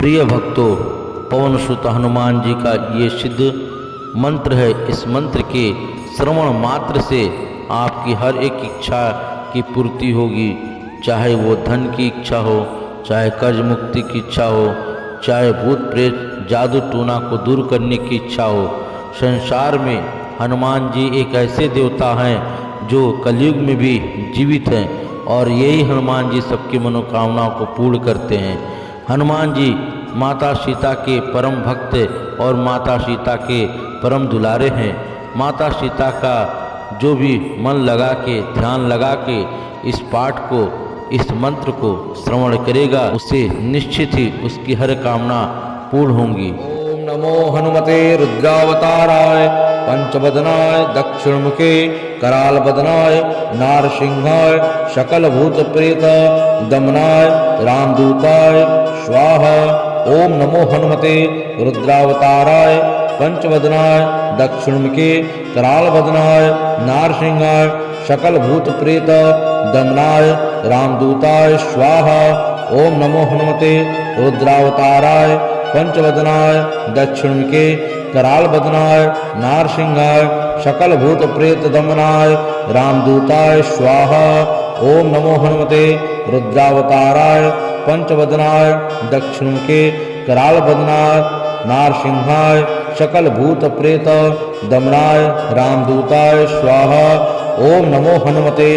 प्रिय भक्तों, पवन सुत हनुमान जी का ये सिद्ध मंत्र है। इस मंत्र के श्रवण मात्र से आपकी हर एक इच्छा की पूर्ति होगी। चाहे वो धन की इच्छा हो, चाहे कर्ज मुक्ति की इच्छा हो, चाहे भूत प्रेत जादू टूना को दूर करने की इच्छा हो। संसार में हनुमान जी एक ऐसे देवता हैं जो कलयुग में भी जीवित हैं और यही हनुमान जी सबकी मनोकामनाओं को पूर्ण करते हैं। हनुमान जी माता सीता के परम भक्त और माता सीता के परम दुलारे हैं। माता सीता का जो भी मन लगा के, ध्यान लगा के इस पाठ को, इस मंत्र को श्रवण करेगा, उसे निश्चित ही उसकी हर कामना पूर्ण होंगी। ओम नमो हनुमते रुद्रावताराय पंचवदनाय दक्षिणमुखे करालबदनाय नारसिंहाय सकल भूत प्रेत दमनाय रामदूताय स्वाहा। ओम नमो हनुमते रुद्रावताराय पंचवदनाय दक्षिणमुखे करालबदनाय नारसिंहाय सकल भूत प्रेत दमनाय रामदूताय स्वाहा। ओम नमो हनुमते रुद्रावताराय पंचवदनाय दक्षिणमुखे करालबदनाय नारसिंहाय सकल भूत प्रेत दमनाय रामदूताय स्वाहा। ओम नमो हनुमते रुद्रावताराय पंचवदनाय दक्षिणमुखे करालबदनाय नारसिंहाय सकल भूत प्रेत दमनाय रामदूताय स्वाहा। ओम नमो हनुमते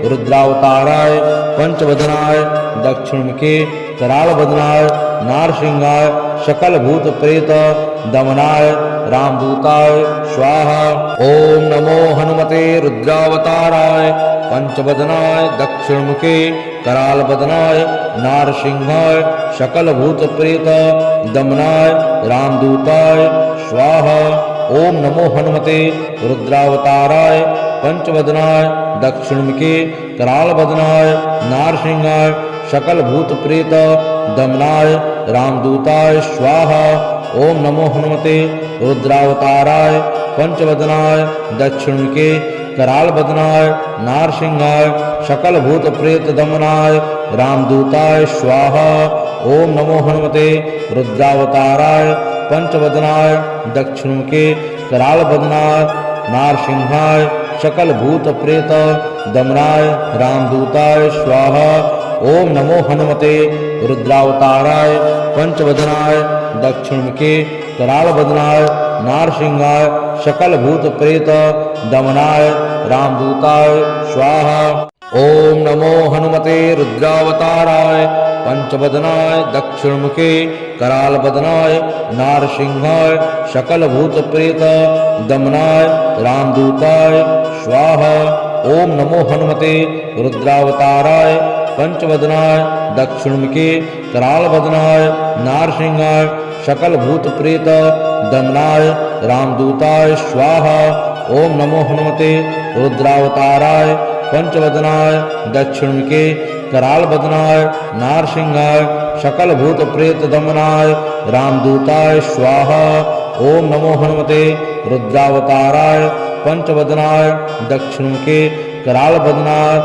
रुद्रावताराय पंचवदनाय दक्षिणमुखे करालबदनाय नारसिंहाय सकल भूत प्रेत दमनाय रामदूताय स्वाहा। ओम नमो हनुमते रुद्रावताराय पंचवदनाय दक्षिणमुखे करालबदनाय नारसिंहाय सकल भूत प्रेत दमनाय रामदूताय स्वाहा। ओम नमो हनुमते रुद्रावताराय पंचवदनाय दक्षिणमुखे करालबदनाय नारसिंहाय सकल भूत प्रेत दमनाय रामदूताय स्वाहा। ओम नमो हनुमते रुद्रावताराय पंचवदनाय दक्षिणमुखे करालबदनाय नारसिंहाय सकल भूत प्रेत दमनाय रामदूताय स्वाहा। ओम नमो हनुमते रुद्रावताराय पंचवदनाय दक्षिणमुखे करालबदनाय नारसिंहाय सकल भूत प्रेत दमनाय रामदूताय स्वाहा। ओम नमो हनुमते रुद्रावताराय पंचवदनाय दक्षिणमुखे करालबदनाय नारसिंहाय सकल भूत प्रेत दमनाय रामदूताय स्वाहा। ओम नमो हनुमते रुद्रावताराय पंचवदनाय दक्षिणमुखे करालबदनाय नारसिंहाय सकल भूत प्रेत दमनाय रामदूताय स्वाहा। ओम नमो हनुमते रुद्रावताराय पंचवदनाय दक्षिणमुखे करालबदनाय नारसिंहाय सकल भूत प्रेत दमनाय रामदूताय स्वाहा। ओम नमो हनुमते रुद्रावताराय पंचवदनाय दक्षिणमुखे करालबदनाय नारसिंहाय सकल भूत प्रेत दमनाय रामदूताय स्वाहा। ओम नमो हनुमते रुद्रावताराय पंचवदनाय दक्षिणमुखे करालबदनाय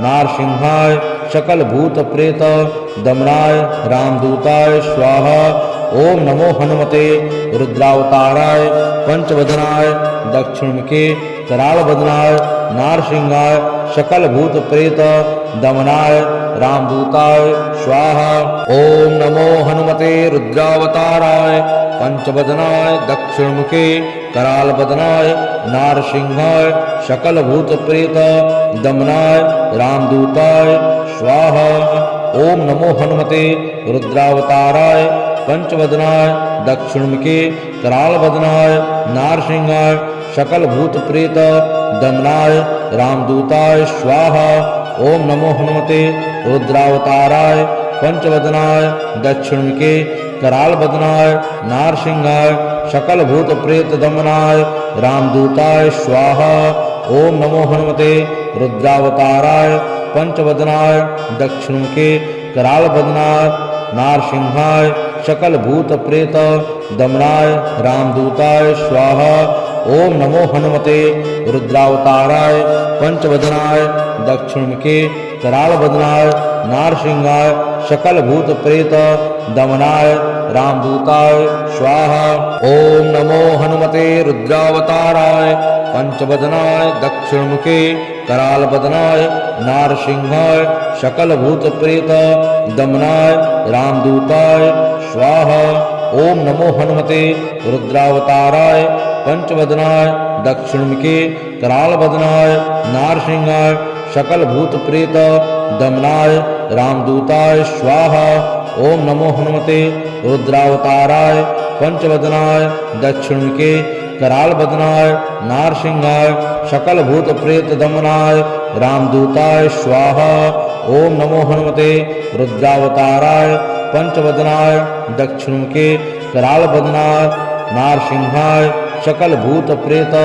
नारसिंहाय सकल भूत प्रेत दमनाय रामदूताय स्वाहा। ओम नमो हनुमते रुद्रावताराय पंचवदनाय दक्षिणमुखे करालबदनाय नारसिंहाय सकल भूत प्रेत दमनाय रामदूताय स्वाहा। ओम नमो हनुमते रुद्रावताराय पंचवदनाय दक्षिणमुखे करालबदनाय नारसिंहाय सकल भूत प्रेत दमनाय रामदूताय स्वाहा। ओम नमो हनुमते रुद्रावताराय पंचवदनाय दक्षिणमुखे करालबदनाय नारसिंहाय सकल भूत प्रेत दमनाय रामदूताय स्वाहा। ओम नमो हनुमते रुद्रावताराय पंचवदनाय दक्षिणमुखे करालबदनाय नारसिंहाय सकल भूत प्रेत दमनाय रामदूताय स्वाहा। ओम नमो हनुमते रुद्रावताराय पंचवदनाय दक्षिणमुखे करालबदनाय नारसिंहाय सकल भूत प्रेत दमनाय रामदूताय स्वाहा। ओम नमो हनुमते रुद्रावताराय पंचवदनाय दक्षिणमुखे करालबदनाय नारसिंहाय सकल भूत प्रेत दमनाय रामदूताय स्वाहा। ओम नमो हनुमते रुद्रावताराय पंचवदनाय दक्षिणमुखे करालबदनाय नारसिंहाय सकल भूत प्रेत दमनाय रामदूताय स्वाहा। ओम नमो हनुमते रुद्रावताराय पंचवदनाय दक्षिणमुखे करालबदनाय नारसिंहाय सकल भूत प्रेत दमनाय रामदूताय स्वाहा। ओम नमो हनुमते रुद्रावताराय पंचवदनाय दक्षिणमुखे करालबदनाय नारसिंहाय सकल भूत प्रेत दमनाय रामदूताय स्वाहा। ओम नमो हनुमते रुद्रावताराय पंचवदनाय दक्षिणमुखे करालबदनाय नारसिंहाय सकल भूत प्रेत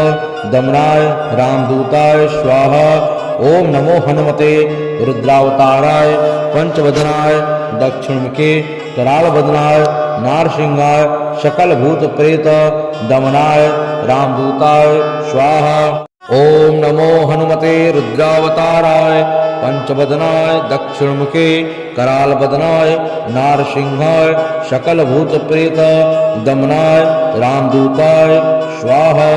दमनाय रामदूताय स्वाहा। ओम नमो हनुमते रुद्रावताराय पंचवदनाय दक्षिणमुखे करालबदनाय नारसिंहाय सकल भूत प्रेत दमनाय रामदूताय स्वाहा। ओम नमो हनुमते रुद्रावताराय पंचवदनाय दक्षिणमुखे करालबदनाय नारसिंहाय सकल भूत प्रेत दमनाय रामदूताय स्वाहा।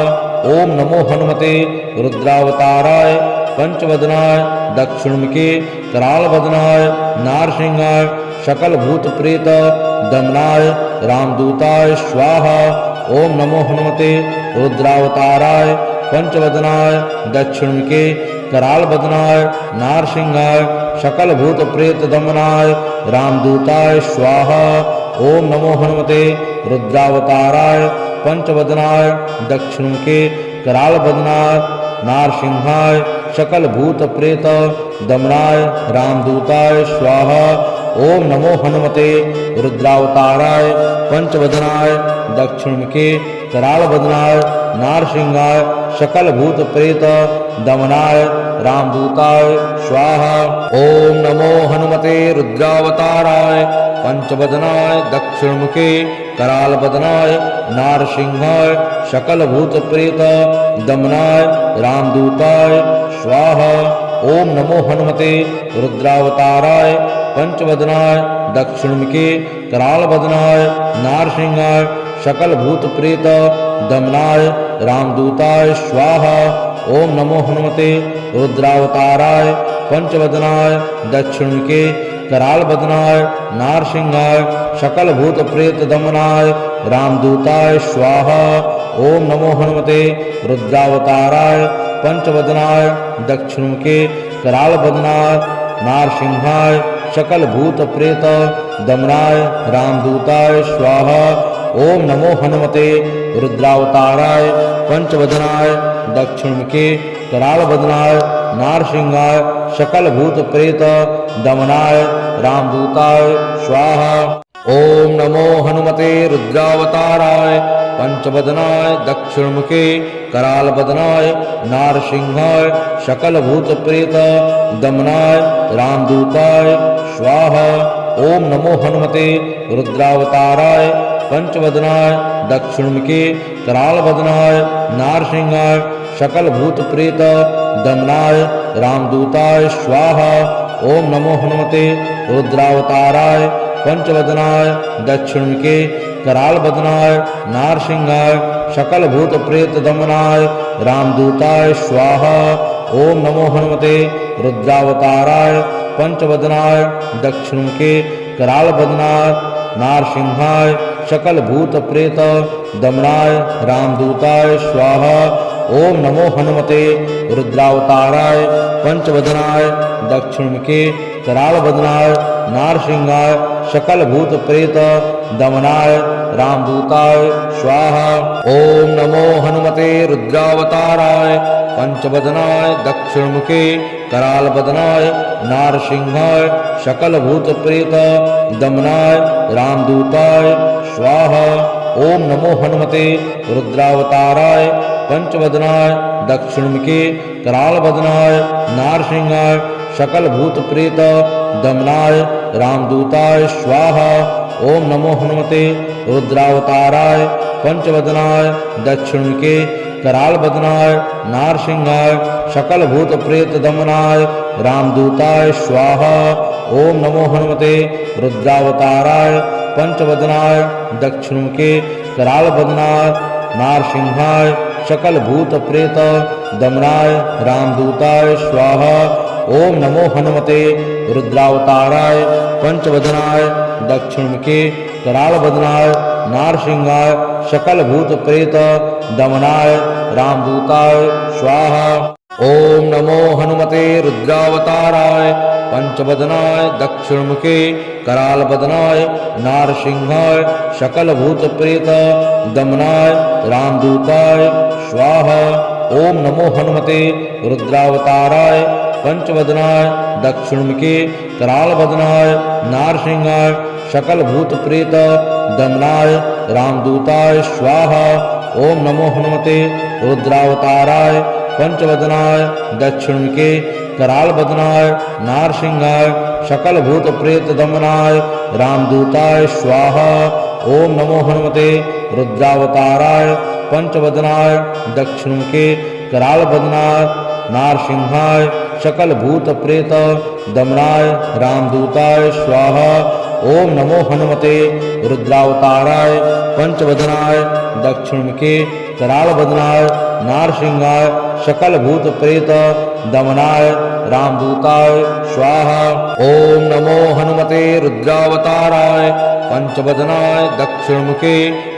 ओम नमो हनुमते रुद्रावताराय पंचवदनाय दक्षिणमुखे करालबदनाय नारसिंहाय सकल भूत प्रेत दमनाय रामदूताय स्वाहा। ओम नमो हनुमते रुद्रावताराय पंचवदनाय दक्षिणमुखे करालबदनाय नारसिंहाय सकल भूत प्रेत दमनाय रामदूताय स्वाहा। ओम नमो हनुमते रुद्रावताराय पंचवदनाय दक्षिणमुखे करालबदनाय नारसिंहाय सकल भूत प्रेत दमनाय रामदूताय स्वाहा। ओम नमो हनुमते रुद्रावताराय पंचवदनाय दक्षिणमुखे करालबदनाय नारसिंहाय सकल भूत प्रेत दमनाय रामदूताय स्वाहा। ओम नमो हनुमते रुद्रावताराय पंचवदनाय दक्षिणमुखे करालबदनाय नारसिंहाय सकल भूत प्रेत दमनाय रामदूताय स्वाहा। ओम नमो हनुमते रुद्रावताराय पंचवदनाय दक्षिणमुखे करालबदनाय नारसिंहाय सकल भूत प्रेत दमनाय रामदूताय स्वाहा। ओम नमो हनुमते रुद्रावताराय पंचवदनाय दक्षिणमुखे करालबदनाय नारसिंहाय सकल भूत प्रेत दमनाय रामदूताय स्वाहा। ओम नमो हनुमते रुद्रावताराय पंचवदनाय दक्षिणमुखे करालबदनाय नारसिंहाय सकल भूत प्रेत दमनाय रामदूताय स्वाहा। ओम नमो हनुमते रुद्रावताराय पंचवदनाय दक्षिणमुखे करालबदनाय नारसिंहाय सकल भूत प्रेत दमनाय रामदूताय स्वाहा। ओम नमो हनुमते रुद्रावताराय पंचवदनाय दक्षिणमुखे करालबदनाय नारसिंहाय सकल भूत प्रेत दमनाय रामदूताय स्वाहा। ओम नमो हनुमते रुद्रावताराय पंचवदनाय दक्षिणमुखे करालबदनाय नारसिंहाय सकल भूत प्रेत दमनाय रामदूताय स्वाहा। ओम नमो हनुमते रुद्रावताराय पंचवदनाय दक्षिणमुखे करालबदनाय नारसिंहाय सकल भूत प्रेत दमनाय रामदूताय स्वाहा। ओम नमो हनुमते रुद्रावताराय पंचवदनाय दक्षिणमुखे करालबदनाय नारसिंहाय सकल भूत प्रेत दमनाय रामदूताय स्वाहा। ओम नमो हनुमते रुद्रावताराय पंचवदनाय दक्षिणमुखे करालबदनाय नारसिंहाय सकल भूत प्रेत दमनाय रामदूताय स्वाहा। ओम नमो हनुमते रुद्रावताराय पंचवदनाय दक्षिणमुखे करालबदनाय नारसिंहाय सकल भूत प्रेत दमनाय रामदूताय स्वाहा। ओम नमो हनुमते रुद्रावताराय पंचवदनाय दक्षिणमुखे करालबदनाय नारसिंहाय सकल भूत प्रेत दमनाय रामदूताय स्वाहा। ओम नमो हनुमते रुद्रावताराय पंचवदनाय दक्षिणमुखे करालबदनाय नारसिंहाय सकल भूत प्रेत दमनाय रामदूताय स्वाहा। ओम नमो हनुमते रुद्रावताराय पंचवदनाय दक्षिणमुखे कराल बदनाय नारसिंहाय सकल भूत प्रेत दमनाय रामदूताय स्वाहा। ओम नमो हनुमते रुद्रावताराय पंचवदनाय दक्षिणमुखे कराल बदनाय नारसिंहाय सकल भूत प्रेत दमनाय रामदूताय स्वाहा। ओम नमो हनुमते रुद्रावताराय पंचवदनाय दक्षिणमुखे कराल बदनाय नारसिंहाय सकल भूत प्रेत दमनाय रामदूताय स्वाहा। ओम नमो हनुमते रुद्रावताराय पंचवदनाय दक्षिणमुखे कराल बदनाय नारसिंहाय सकल भूत प्रेत दमनाय रामदूताय स्वाहा। ओम नमो हनुमते रुद्रावताराय पंचवदनाय दक्षिणमुखे कराल बदनाय नारसिंहाय सकल भूत प्रेत दमनाय रामदूताय स्वाहा। ओम नमो हनुमते रुद्रावताराय पंचवदनाय दक्षिणमुखे कराल बदनाय नारसिंहाय सकल भूत प्रेत दमनाय रामदूताय स्वाहा। ओम नमो हनुमते रुद्रावताराय पंचवदनाय दक्षिणमुखे कराल बदनाय नारसिंहाय सकल भूत प्रेत दमनाय रामदूताय स्वाहा। ओम नमो हनुमते रुद्रावताराय पंचवदनाय दक्षिणमुखे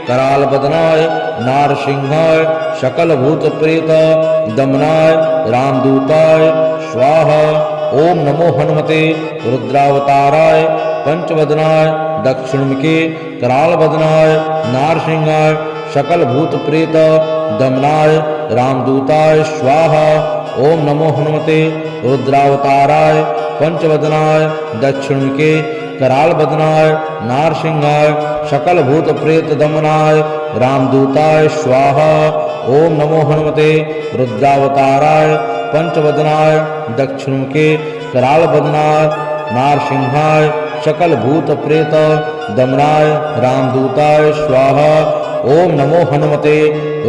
कराल बदनाय नारसिंहाय सकल भूत प्रेत दमनाय रामदूताय स्वाहा। ओम नमो हनुमते रुद्रावताराय पंचवदनाय दक्षिणमुखे कराल बदनाय नारसिंहाय सकल भूत प्रेत दमनाय रामदूताय स्वाहा। ओम नमो हनुमते रुद्रावताराय पंचवदनाय दक्षिणमुखे कराल बदनाय नारसिंहाय सकल भूत प्रेत दमनाय रामदूताय स्वाहा। ओम नमो हनुमते रुद्रावताराय पंचवदनाय दक्षिणमुखे कराल बदनाय नारसिंहाय सकल भूत प्रेत दमनाय रामदूताय स्वाहा। ओम नमो हनुमते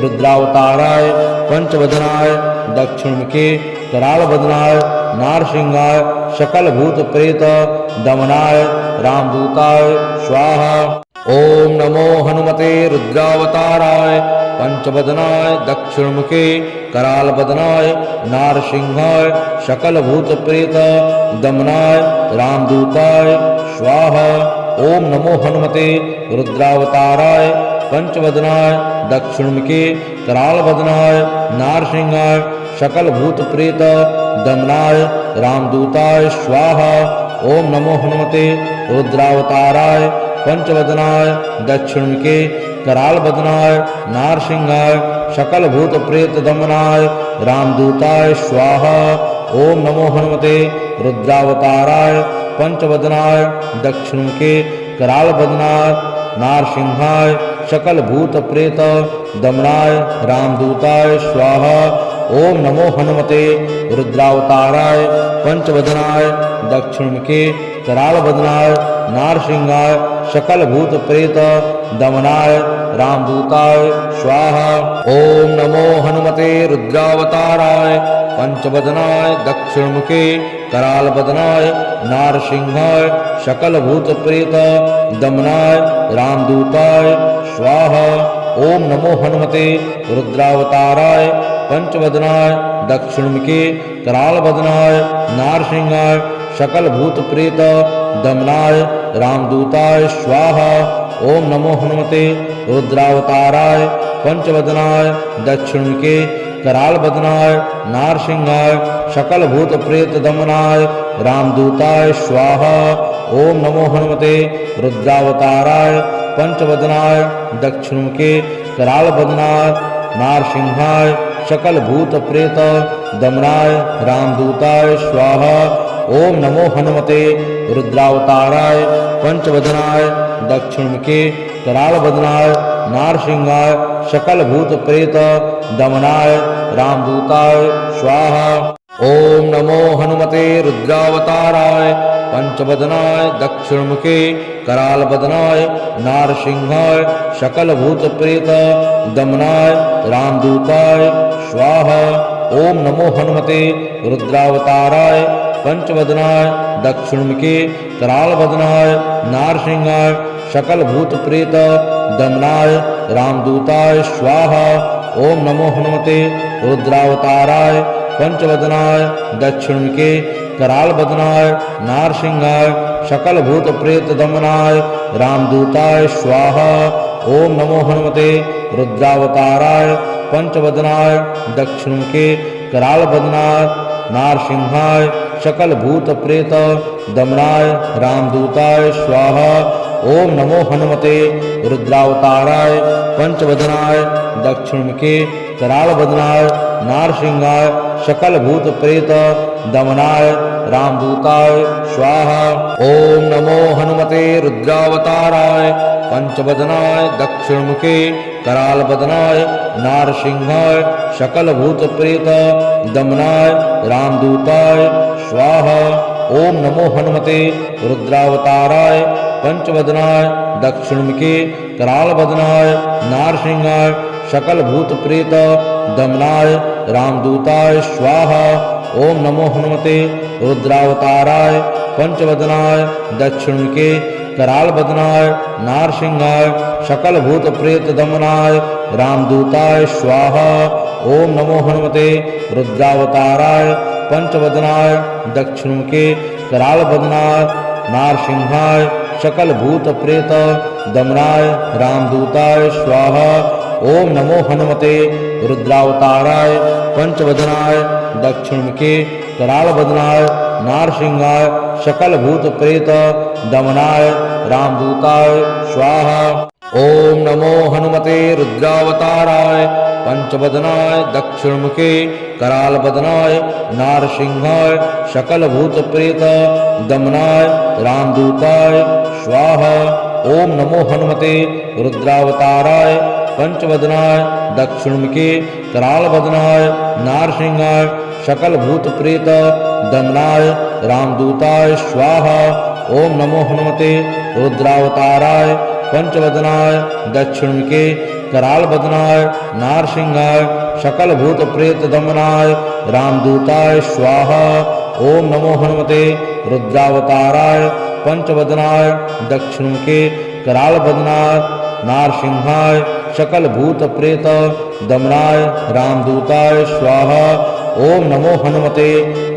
रुद्रावताराय पंचवदनाय दक्षिणमुखे कराल बदनाय नारसिंहाय सकल भूत प्रेत दमनाय रामदूताय स्वाहा। ओम नमो हनुमते रुद्रावताराय पंचवदनाय दक्षिणमुखे कराल बदनाय नारसिंहाय सकल भूत प्रेत दमनाय रामदूताय स्वाहा। ओम नमो हनुमते रुद्रावताराय पंचवदनाय दक्षिणमुखे कराल बदनाय नारसिंहाय सकल भूत प्रेत दमनाय रामदूताय स्वाहा। ओम नमो हनुमते रुद्रावताराय पंचवदनाय दक्षिणमुखे कराल बदनाय नारसिंहाय सकल भूत प्रेत दमनाय रामदूताय स्वाहा। ओम नमो हनुमते रुद्रावताराय पंचवदनाय दक्षिणमुखे कराल बदनाय नारसिंहाय सकल भूत प्रेत दमनाय रामदूताय स्वाहा। ओम नमो हनुमते रुद्रावताराय पंचवदनाय दक्षिणमुखे कराल बदनाय नारसिंहाय सकल भूत प्रेत दमनाय रामदूताय स्वाहा। ओम नमो हनुमते रुद्रावताराय पंचवदनाय दक्षिणमुखे कराल बदनाय नारसिंहाय सकल भूत प्रेत दमनाय रामदूताय स्वाहा। ओम नमो हनुमते रुद्रावताराय पंचवदनाय दक्षिणमुखे कराल बदनाय नारसिंहाय सकल भूत प्रेत दमनाय रामदूताय स्वाहा। ओम नमो हनुमते रुद्रावताराय पंचवदनाय दक्षिणमुखे कराल बदनाय नारसिंहाय सकल भूत प्रेत दमनाय रामदूताय स्वाहा। ओम नमो हनुमते रुद्रावताराय पंचवदनाय दक्षिणमुखे कराल बदनाय नारसिंहाय सकल भूत प्रेत दमनाय रामदूताय स्वाहा। ओम नमो हनुमते रुद्रावताराय पंचवदनाय दक्षिणमुखे कराल बदनाय नारसिंहाय सकल भूत प्रेत दमनाय रामदूताय स्वाहा। ओम नमो हनुमते रुद्रावताराय पंचवदनाय दक्षिणमुखे कराल बदनाय नारसिंहाय सकल भूत प्रेत दमनाय रामदूताय स्वाहा। ओम नमो हनुमते रुद्रावताराय पंचवदनाय दक्षिणमुखे कराल बदनाय नारसिंहाय सकल भूत प्रेत दमनाय रामदूताय स्वाहा। ओम नमो हनुमते रुद्रावताराय पंचवदनाय दक्षिणमुखे कराल बदनाय नारसिंहाय सकल भूत प्रेत दमनाय रामदूताय स्वाहा। ओम नमो हनुमते रुद्रावताराय पंचवदनाय दक्षिणमुखे कराल बदनाय नारसिंहाय सकल भूत प्रेत दमनाय रामदूताय स्वाहा। ओम नमो हनुमते रुद्रावताराय पंचवदनाय दक्षिणमुखे कराल बदनाय नारसिंहाय सकल भूत प्रेत दमनाय रामदूताय स्वाहा। ओम नमो हनुमते रुद्रावताराय पंचवदनाय दक्षिणमुखे कराल बदनाय नारसिंहाय सकल भूत प्रेत दमनाय रामदूताय स्वाहा। ओम नमो हनुमते रुद्रावताराय पंचवदनाय दक्षिणमुखे कराल बदनाय नारसिंहाय सकल भूत प्रेत दमनाय रामदूताय स्वाहा। ओम नमो हनुमते रुद्रावताराय पंचवदनाय दक्षिणमुखे कराल बदनाय नारसिंहाय सकल भूत प्रेत दमनाय रामदूताय स्वाहा। ओम नमो हनुमते रुद्रावताराय पंचवदनाय दक्षिणमुखे कराल बदनाय नारसिंहाय सकल भूत प्रेत दमनाय रामदूताय स्वाहा। ओम नमो हनुमते रुद्रावताराय पंचवदनाय दक्षिणमुखे कराल बदनाय नारसिंहाय सकल भूत प्रेत दमनाय रामदूताय स्वाहा। ओम नमो हनुमते रुद्रावताराय पंचवदनाय दक्षिणमुखे कराल बदनाय नारसिंहाय सकल भूत प्रेत दमनाय रामदूताय स्वाहा। ओम नमो हनुमते रुद्रावताराय पंचवदनाय दक्षिणमुखे कराल बदनाय नारसिंहाय सकल भूत प्रेत दमनाय रामदूताय स्वाहा। ओम नमो हनुमते रुद्रावताराय पंचवदनाय दक्षिणमुखे कराल बदनाय नारसिंहाय सकल भूत प्रेत दमनाय रामदूताय स्वाहा। ओम नमो हनुमते रुद्रावताराय पंचवदनाय दक्षिणमुखे कराल बदनाय नारसिंहाय सकल भूत प्रेत दमनाय रामदूताय स्वाहा। ओम नमो हनुमते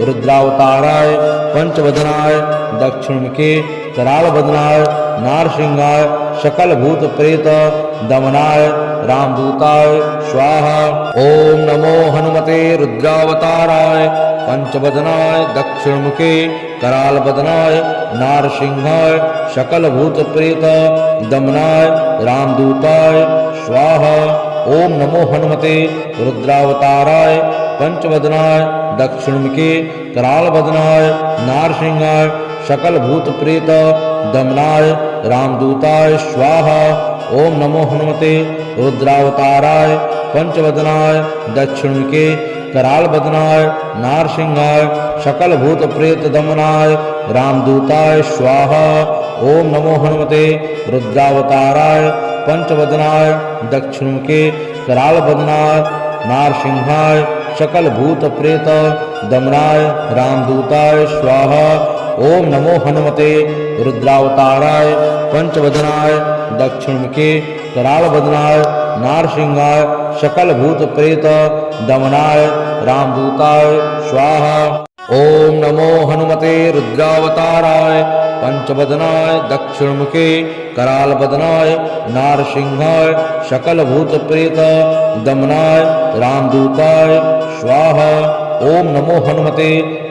रुद्रावताराय पंचवदनाय दक्षिणमुखे कराल बदनाय नारसिंहाय सकल भूत प्रेत दमनाय रामदूताय स्वाहा। ओम नमो हनुमते रुद्रावताराय पंचवदनाय दक्षिणमुखे कराल बदनाय नारसिंहाय सकल भूत प्रेत दमनाय रामदूताय स्वाहा। ओम नमो हनुमते रुद्रावताराय पंचवदनाय दक्षिणमुखे कराल बदनाय नारसिंहाय सकल भूत प्रेत दमनाय रामदूताय स्वाहा। ओम नमो हनुमते रुद्रावताराय पंचवदनाय दक्षिणमुखे कराल बदनाय नारसिंहाय सकल भूत प्रेत दमनाय रामदूताय स्वाहा। ओम नमो हनुमते रुद्रावताराय पंचवदनाय दक्षिणमुखे कराल बदनाय नारसिंहाय सकल भूत प्रेत दमनाय रामदूताय स्वाहा। ओम नमो हनुमते रुद्रावताराय पंचवदनाय दक्षिणमुखे कराल बदनाय नारसिंहाय सकल भूत प्रेत दमनाय रामदूताय स्वाहा। ओम नमो हनुमते रुद्रावताराय पंचवदनाय दक्षिणमुखे कराल बदनाय नारसिंहाय सकल भूत प्रेत दमनाय रामदूताय स्वाहा। ओम नमो हनुमते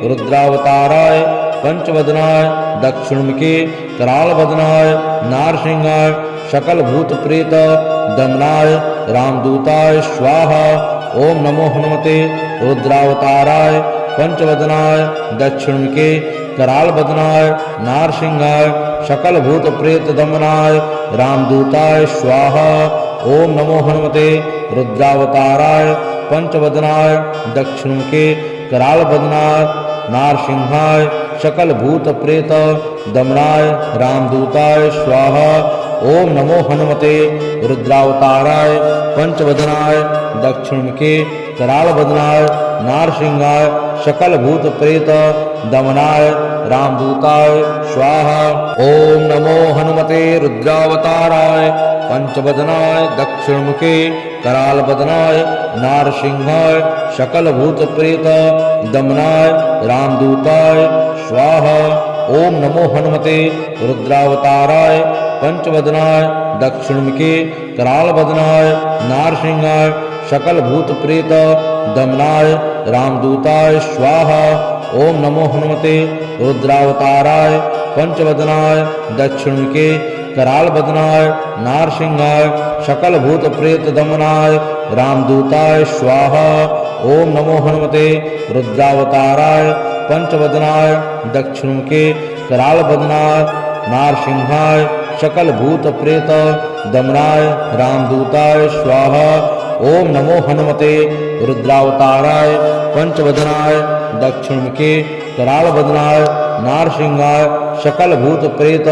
रुद्रावताराय पंचवदनाय दक्षिणमुखे कराल बदनाय नारसिंहाय सकल भूत प्रेत दमनाय रामदूताय स्वाहा। ओम नमो हनुमते रुद्रावताराय पंचवदनाय दक्षिणमुखे कराल बदनाय नारसिंहाय सकल भूत प्रेत दमनाय रामदूताय स्वाहा। ओम नमो हनुमते रुद्रावताराय पंचवदनाय दक्षिणमुखे कराल बदनाय नारसिंहाय सकल भूत प्रेत दमनाय रामदूताय स्वाहा। ओम नमो हनुमते रुद्रावताराय पंचवदनाय दक्षिणमुखे कराल बदनाय नारसिंहाय सकल भूत प्रेत दमनाय रामदूताय स्वाहा। ओम नमो हनुमते रुद्रावताराय पंचवदनाय दक्षिणमुखे करालबदनाय नारसिंहाय सकल भूत प्रेत दमनाय रामदूताय स्वाहा। ओम नमो हनुमते रुद्रावताराय पंचवदनाय दक्षिणमुखे करालबदनाय नारसिंहाय सकल भूत प्रेत दमनाय रामदूताय स्वाहा। ओम नमो हनुमते रुद्रावताराय पंचवदनाय दक्षिणमुखे करालबदनाय नारसिंहाय सकल भूत प्रेत दमनाय रामदूताय स्वाहा। ओम नमो हनुमते रुद्रावताराय पंचवदनाय दक्षिणमुखे करालबदनाय नारसिंहाय सकल भूत प्रेत दमनाय रामदूताय स्वाहा। ओम नमो हनुमते रुद्रावताराय पंचवदनाय दक्षिणमुखे करालबदनाय नारसिंहाय सकल भूत प्रेत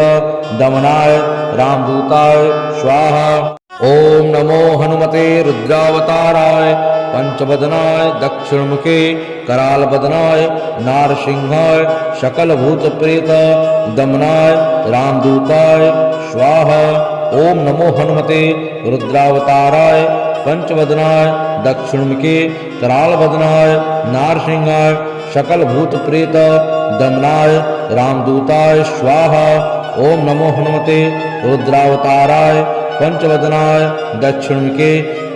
दमनाय रामदूताय स्वाहा। ओम नमो हनुमते रुद्रावताराय पंचवदनाय दक्षिणमुखे करालबदनाय नारसिंहाय सकल भूत प्रेत दमनाय रामदूताय स्वाहा। ओम नमो हनुमते रुद्रावताराय पंचवदनाय दक्षिणमुखे करालबदनाय नारसिंहाय सकल भूत प्रेत दमनाय रामदूताय स्वाहा। ओम नमो हनुमते रुद्रावताराय पंचवदनाय दक्षिणमुखे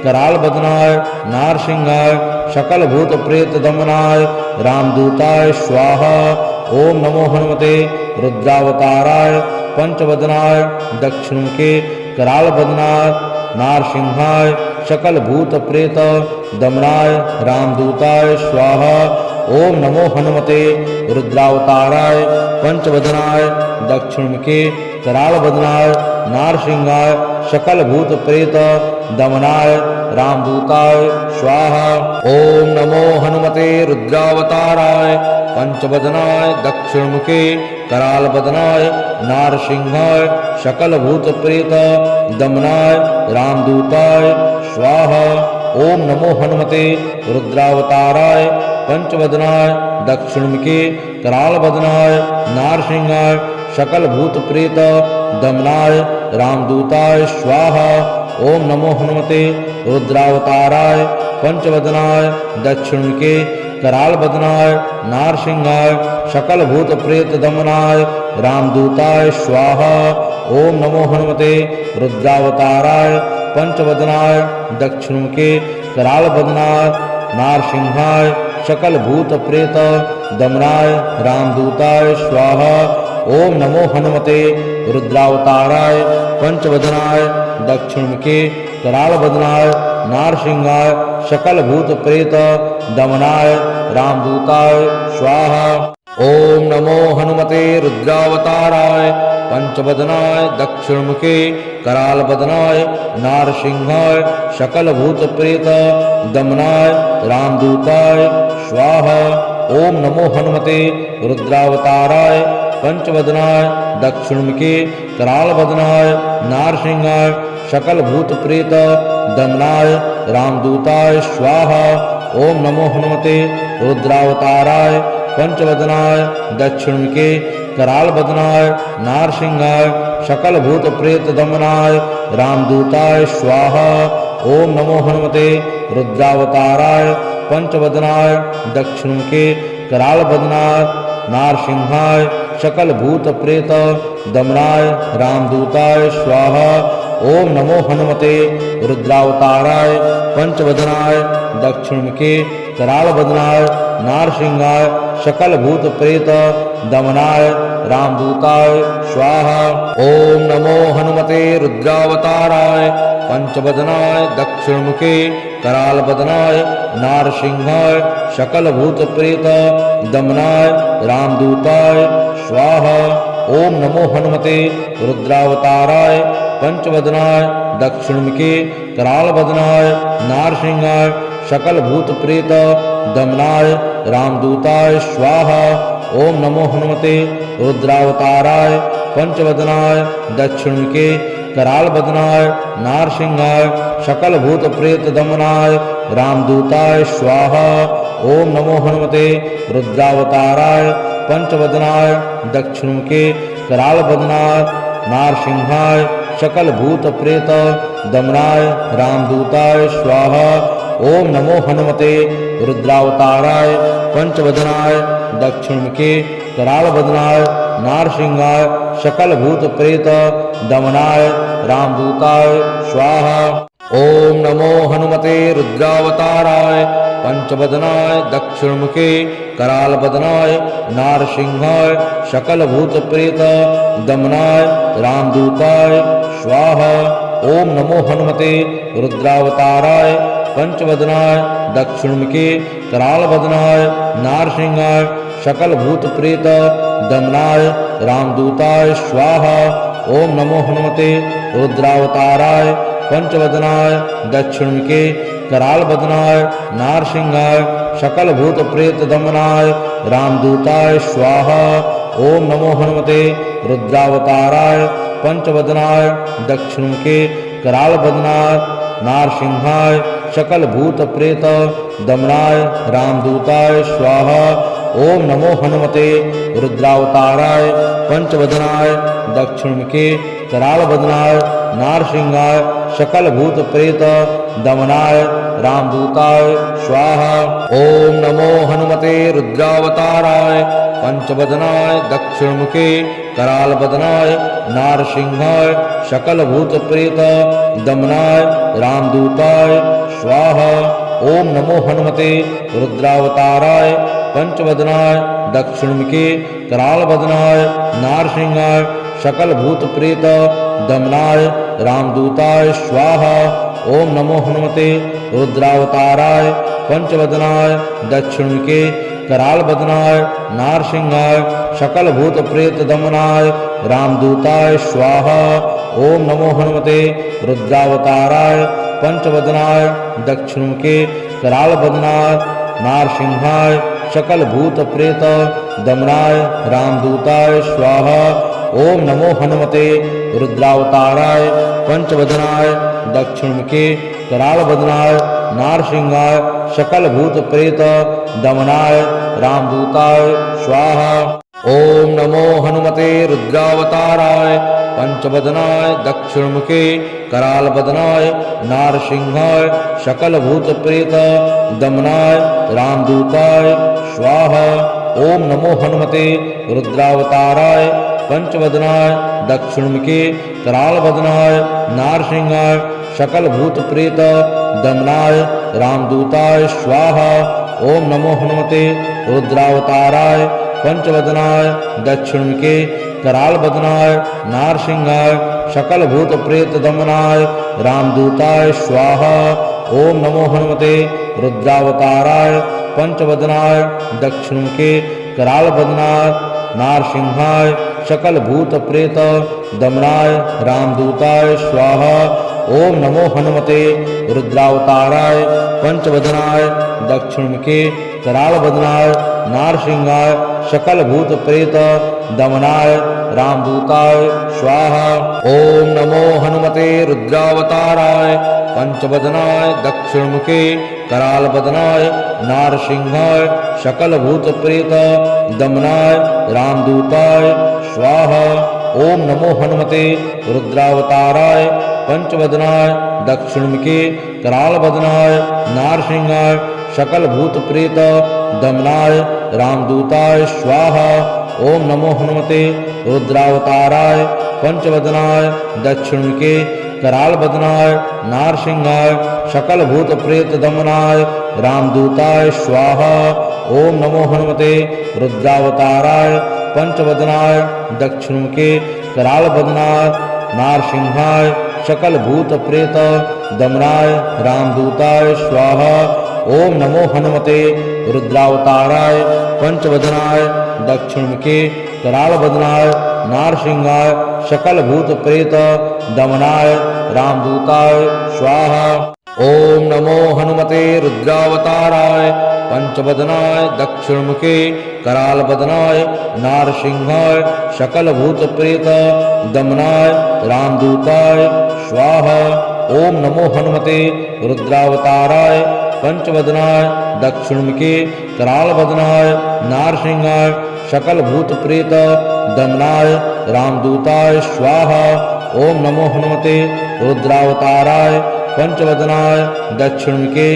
करालबदनाय नारसिंहाय सकल भूत प्रेत दमनाय रामदूताय स्वाहा। ओम नमो हनुमते रुद्रावताराय पंचवदनाय दक्षिणमुखे करालबदनाय नारसिंहाय सकल भूत प्रेत दमनाय रामदूताय स्वाहा। ओम नमो हनुमते रुद्रावताराय पंचवदनाय दक्षिणमुखे करालबदनाय नारसिंहाय सकल भूत प्रेत दमनाय रामदूताय स्वाहा। ओम नमो हनुमते रुद्रावताराय पंचवदनाय दक्षिणमुखे करालबदनाय नारसिंहाय सकल भूत प्रेत दमनाय रामदूताय स्वाहा। ओम नमो हनुमते रुद्रावताराय पंचवदनाय दक्षिणमुखे करालबदनाय नारसिंहाय सकल भूत प्रेत दमनाय रामदूताय स्वाहा। ओम नमो हनुमते रुद्रावताराय पंचवदनाय दक्षिणमुखे करालबदनाय नारसिंहाय सकल भूत प्रेत दमनाय रामदूताय स्वाहा। ओम नमो हनुमते रुद्रावताराय पंचवदनाय दक्षिणमुखे करालबदनाय नारसिंहाय सकल भूत प्रेत दमनाय रामदूताय स्वाहा। ओम नमो हनुमते रुद्रावताराय पंचवदनाय दक्षिणमुखे करालबदनाय नारसिंहाय सकल भूत प्रेत दमनाय रामदूताय स्वाहा। ओम नमो हनुमते रुद्रावताराय पंचवदनाय दक्षिणमुखे करालबदनाय नारसिंहाय सकल भूत प्रेत दमनाय रामदूताय स्वाहा। ओम नमो हनुमते रुद्रावताराय पंचवदनाय दक्षिणमुखे करालबदनाय नारसिंहाय सकल भूत प्रेत दमनाय रामदूताय स्वाहा। ओम नमो हनुमते रुद्रावताराय पंचवदनाय दक्षिणमुखे करालबदनाय नारसिंहाय सकल भूत प्रेत दमनाय रामदूताय स्वाहा। ओम नमो हनुमते रुद्रावताराय पंचवदनाय दक्षिणमुखे करालबदनाय नारसिंहाय सकल भूत प्रेत दमनाय रामदूताय स्वाहा। ओम नमो हनुमते रुद्रावताराय पंचवदनाय दक्षिणमुखे करालबदनाय नारसिंहाय सकल भूत प्रेत दमनाय रामदूताय स्वाहा। ओम नमो हनुमते रुद्रावताराय पंचवदनाय दक्षिणमुखे करालबदनाय नारसिंहाय सकल भूत प्रेत दमनाय रामदूताय स्वाहा। ओम नमो हनुमते रुद्रावताराय पंचवदनाय दक्षिणमुखे करालबदनाय नारसिंहाय सकल भूत प्रेत दमनाय रामदूताय स्वाहा। ओम नमो हनुमते रुद्रावताराय पंचवदनाय दक्षिणमुखे करालबदनाय नारसिंहाय सकल भूत प्रेत दमनाय रामदूताय स्वाहा। ओम नमो हनुमते रुद्रावताराय पंचवदनाय दक्षिणमुखे कराल बदनाय नारसिंहाय सकल भूत प्रेत दमनाय रामदूताय स्वाहा। ओम नमो हनुमते रुद्रावताराय पंचवदनाय दक्षिणमुखे कराल बदनाय नारसिंहाय सकल भूत प्रेत दमनाय रामदूताय स्वाहा। ओम नमो हनुमते रुद्रावताराय पंचवदनाय दक्षिणमुखे कराल बदनाय नारसिंहाय सकल भूत प्रेत दमनाय रामदूताय स्वाहा। ओम नमो हनुमते रुद्रावताराय पंचवदनाय दक्षिणमुखे कराल बदनाय नारसिंहाय सकल भूत प्रेत दमनाय रामदूताय स्वाहा। ओम नमो हनुमते रुद्रावताराय पंचवदनाय दक्षिणमुखे कराल बदनाय नारसिंहाय सकल भूत प्रेत दमनाय रामदूताय स्वाहा। ओम नमो हनुमते रुद्रावताराय पंचवदनाय दक्षिणमुखे कराल बदनाय नारसिंहाय सकल भूत प्रेत दमनाय रामदूताय स्वाहा। ओम नमो हनुमते रुद्रावताराय पंचवदनाय दक्षिणमुखे कराल बदनाय नारसिंहाय सकल भूत प्रेत दमनाय रामदूताय स्वाहा। ओम नमो हनुमते रुद्रावताराय पंचवदनाय दक्षिणमुखे कराल बदनाय नारसिंहाय सकल भूत प्रेत दमनाय रामदूताय स्वाहा। ओम नमो हनुमते रुद्रावताराय पंचवदनाय दक्षिणमुखे कराल बदनाय नारसिंहाय सकल भूत प्रेत दमनाय रामदूताय स्वाहा। ओम नमो हनुमते रुद्रावताराय पंचवदनाय दक्षिणमुखे कराल बदनाय नारसिंहाय सकल भूत प्रेत दमनाय रामदूताय स्वाहा। ओम नमो हनुमते रुद्रावताराय पंचवदनाय दक्षिणमुखे कराल बदनाय नारसिंहाय सकल भूत प्रेत दमनाय रामदूताय स्वाहा। ओम नमो हनुमते रुद्रावताराय पंचवदनाय दक्षिणमुखे कराल बदनाय नारसिंहाय सकल भूत प्रेत दमनाय रामदूताय स्वाहा। ओम नमो हनुमते रुद्रावताराय पंचवदनाय दक्षिणमुखे कराल बदनाय नारसिंहाय सकल भूत प्रेत दमनाय रामदूताय स्वाहा। ओम नमो हनुमते रुद्रावताराय पंचवदनाय दक्षिणमुखे कराल बदनाय नारसिंहाय सकल भूत प्रेत दमनाय रामदूताय स्वाहा। ओम नमो हनुमते रुद्रावताराय पंचवदनाय दक्षिणमुखे कराल बदनाय नारसिंहाय सकल भूत प्रेत दमनाय रामदूताय स्वाहा। ओम नमो हनुमते रुद्रावताराय पंचवदनाय दक्षिणमुखे कराल बदनाय नारसिंहाय सकल भूत प्रेत दमनाय रामदूताय स्वाहा। ओम नमो हनुमते रुद्रावताराय पंचवदनाय दक्षिणमुखे कराल बदनाय नारसिंहाय सकल भूत प्रेत दमनाय रामदूताय स्वाहा। ओम नमो हनुमते रुद्रावताराय पंचवदनाय दक्षिणमुखे कराल बदनाय नारसिंहाय सकल भूत प्रेत दमनाय रामदूताय स्वाहा। ओम नमो हनुमते रुद्रावताराय पंचवदनाय दक्षिणमुखे कराल बदनाय नारसिंहाय सकल भूत प्रेत दमनाय रामदूताय स्वाहा। ओम नमो हनुमते रुद्रावताराय पंचवदनाय दक्षिणमुखे कराल बदनाय नारसिंहाय सकल भूत प्रेत दमनाय रामदूताय स्वाहा। ओम नमो हनुमते रुद्रावताराय पंचवदनाय दक्षिणमुखे कराल बदनाय नारसिंहाय सकल भूत प्रेत दमनाय रामदूताय स्वाहा। ओम नमो हनुमते रुद्रावताराय पंचवदनाय दक्षिणमुखे कराल बदनाय नारसिंहाय सकल भूत प्रेत दमनाय रामदूताय स्वाहा। ओम नमो हनुमते रुद्रावताराय पंचवदनाय दक्षिणमुखे कराल बदनाय नारसिंहाय सकल भूत प्रेत दमनाय रामदूताय स्वाहा। ओम नमो हनुमते रुद्रावताराय पंचवदनाय दक्षिणमुखे कराल बदनाय नारसिंहाय सकल भूत प्रेत दमनाय रामदूताय स्वाहा। ओम नमो हनुमते रुद्रावताराय पंचवदनाय दक्षिणमुखे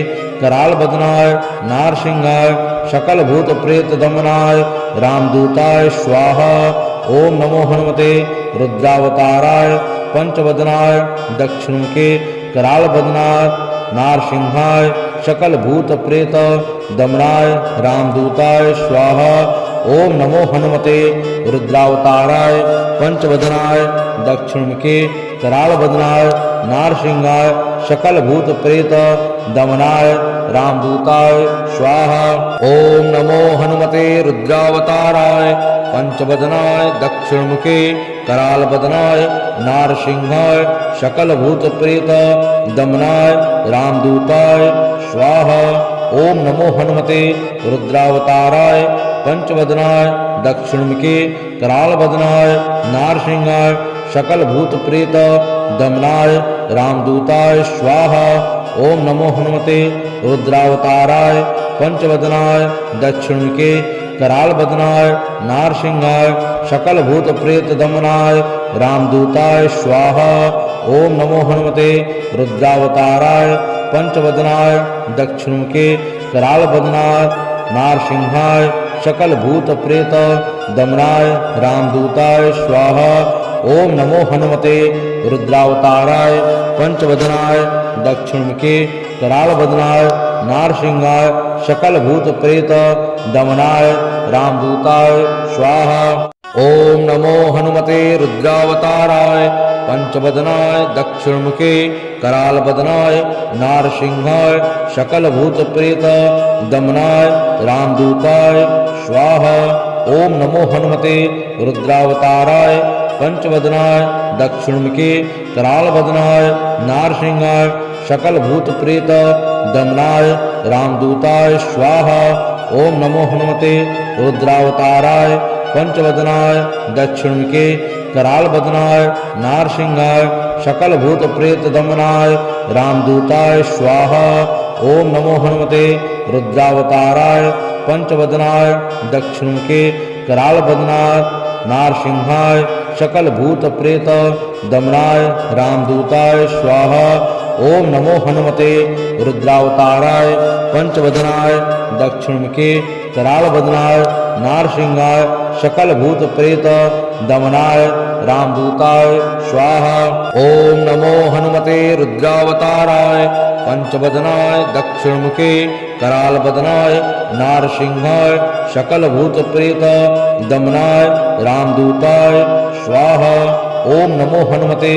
कराल बदनाय नारसिंहाय सकल भूत प्रेत दमनाय रामदूताय स्वाहा। ओम नमो हनुमते रुद्रावताराय पंचवदनाय दक्षिणमुखे कराल बदनाय नारसिंहाय सकल भूत प्रेत दमनाय रामदूताय स्वाहा। ओम नमो हनुमते रुद्रावताराय पंचवदनाय दक्षिणमुखे कराल बदनाय नारसिंहाय सकल भूत प्रेत दमनाय रामदूताय स्वाहा। ओम नमो हनुमते रुद्रावताराय पंचवदनाय दक्षिणमुखे कराल बदनाय नारसिंहाय सकल भूत प्रेत दमनाय रामदूताय स्वाहा। ओम नमो हनुमते रुद्रावताराय पंचवदनाय दक्षिणमुखे कराल बदनाय नारसिंहाय सकल भूत प्रेत दमनाय रामदूताय स्वाहा। ओम नमो हनुमते रुद्रावताराय पंचवदनाय दक्षिणमुखे कराल बदनाय नारसिंहाय सकल भूत प्रेत दमनाय रामदूताय स्वाहा। ओम नमो हनुमते रुद्रावताराय पंचवदनाय दक्षिणमुखे कराल बदनाय नारसिंहाय सकल भूत प्रेत दमनाय रामदूताय स्वाहा। ओम नमो हनुमते रुद्रावताराय पंचवदनाय दक्षिणमुखे कराल बदनाय नारसिंहाय सकल भूत प्रेत दमनाय रामदूताय स्वाहा। ओम नमो हनुमते रुद्रावताराय पंचवदनाय दक्षिणमुखे कराल बदनाय नारसिंहाय सकल भूत प्रेत दमनाय रामदूताय स्वाहा। ओम नमो हनुमते रुद्रावताराय पंचवदनाय दक्षिणमुखे कराल बदनाय नारसिंहाय सकल भूत प्रेत दमनाय रामदूताय स्वाहा। ओम नमो हनुमते रुद्रावताराय पंचवदनाय दक्षिणमुखे कराल बदनाय नारसिंहाय सकल भूत प्रेत दमनाय रामदूताय स्वाहा। ओम नमो हनुमते रुद्रावताराय पंचवदनाय दक्षिणमुखे कराल बदनाय नारसिंहाय सकल भूत प्रेत दमनाय रामदूताय स्वाहा। ओम नमो हनुमते रुद्रावताराय पंचवदनाय दक्षिणमुखे कराल बदनाय नारसिंहाय सकल भूत प्रेत दमनाय रामदूताय स्वाहा। ओम नमो हनुमते रुद्रावताराय पंचवदनाय दक्षिणमुखे कराल बदनाय नारसिंहाय सकल भूत प्रेत दमनाय रामदूताय स्वाहा। ओम नमो हनुमते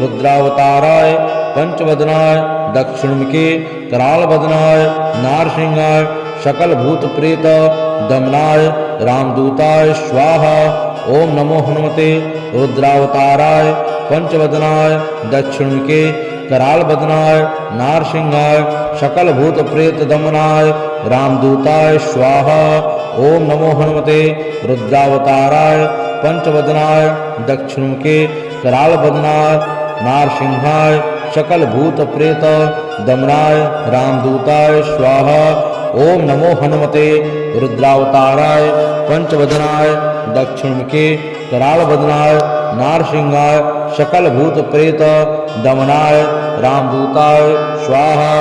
रुद्रावताराय पंचवदनाय दक्षिणमुखे कराल बदनाय नारसिंहाय सकल भूत प्रेत दमनाय रामदूताय स्वाहा। ओम नमो हनुमते रुद्रावताराय पंचवदनाय दक्षिणमुखे कराल बदनाय नारसिंहाय सकल भूत प्रेत दमनाय रामदूताय स्वाहा। ओम नमो हनुमते रुद्रावताराय पंचवदनाय दक्षिणमुखे कराल बदनाय नारसिंहाय सकल भूत प्रेत दमनाय रामदूताय स्वाहा। ओम नमो हनुमते रुद्रावताराय पंचवदनाय दक्षिणमुखे कराल बदनाय नारसिंहाय सकल भूत प्रेत दमनाय रामदूताय स्वाहा।